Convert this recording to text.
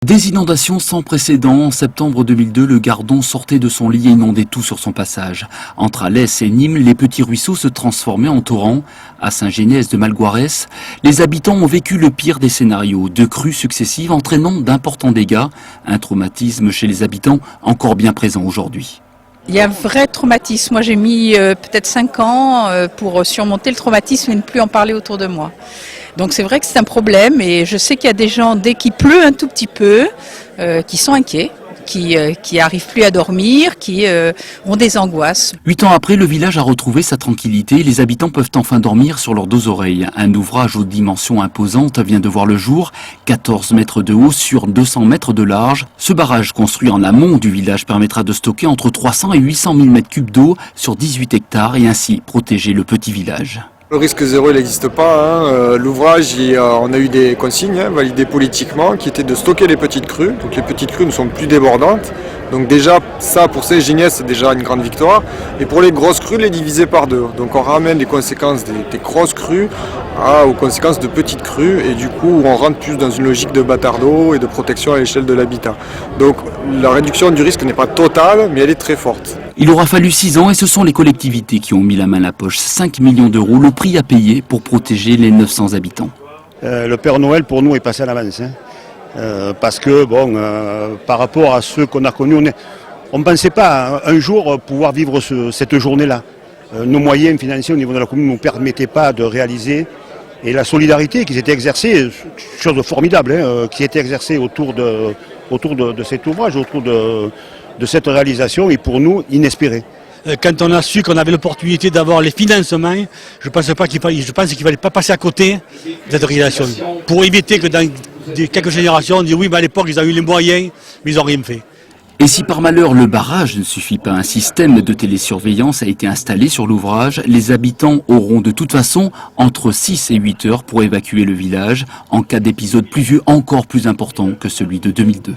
Des inondations sans précédent. En septembre 2002, le Gardon sortait de son lit et inondait tout sur son passage. Entre Alès et Nîmes, les petits ruisseaux se transformaient en torrents. À Saint-Géniès de Malgoirès, les habitants ont vécu le pire des scénarios. 2 crues successives entraînant d'importants dégâts. Un traumatisme chez les habitants encore bien présent aujourd'hui. Il y a un vrai traumatisme. Moi, j'ai mis peut-être 5 ans pour surmonter le traumatisme et ne plus en parler autour de moi. Donc c'est vrai que c'est un problème et je sais qu'il y a des gens, dès qu'il pleut un tout petit peu, qui sont inquiets, qui arrivent plus à dormir, qui ont des angoisses. 8 ans après, le village a retrouvé sa tranquillité. Les habitants peuvent enfin dormir sur leurs 2 oreilles. Un ouvrage aux dimensions imposantes vient de voir le jour. 14 mètres de haut sur 200 mètres de large. Ce barrage construit en amont du village permettra de stocker entre 300 et 800 000 mètres cubes d'eau sur 18 hectares et ainsi protéger le petit village. Le risque zéro, il n'existe pas. L'ouvrage, on a eu des consignes validées politiquement qui étaient de stocker les petites crues. Donc les petites crues ne sont plus débordantes. Donc déjà, ça pour Saint-Géniès, c'est déjà une grande victoire. Et pour les grosses crues, les diviser par 2. Donc on ramène les conséquences des grosses crues aux conséquences de petites crues. Et du coup, on rentre plus dans une logique de bâtard d'eau et de protection à l'échelle de l'habitat. Donc la réduction du risque n'est pas totale, mais elle est très forte. Il aura fallu 6 ans et ce sont les collectivités qui ont mis la main à la poche. 5 millions d'euros, le prix à payer pour protéger les 900 habitants. Le Père Noël pour nous est passé à l'avance. Parce que par rapport à ceux qu'on a connus, on ne pensait pas un jour pouvoir vivre cette journée-là. Nos moyens financiers au niveau de la commune ne nous permettaient pas de réaliser. Et la solidarité qui s'était exercée, chose de formidable, qui était exercée autour de cet ouvrage, autour de cette réalisation est pour nous inespérée. Quand on a su qu'on avait l'opportunité d'avoir les financements, je pense qu'il fallait pas passer à côté de cette réalisation. Pour éviter que dans quelques générations, on dise oui, mais à l'époque ils ont eu les moyens, mais ils n'ont rien fait. Et si par malheur le barrage ne suffit pas, un système de télésurveillance a été installé sur l'ouvrage. Les habitants auront de toute façon entre 6 et 8 heures pour évacuer le village en cas d'épisode pluvieux encore plus important que celui de 2002.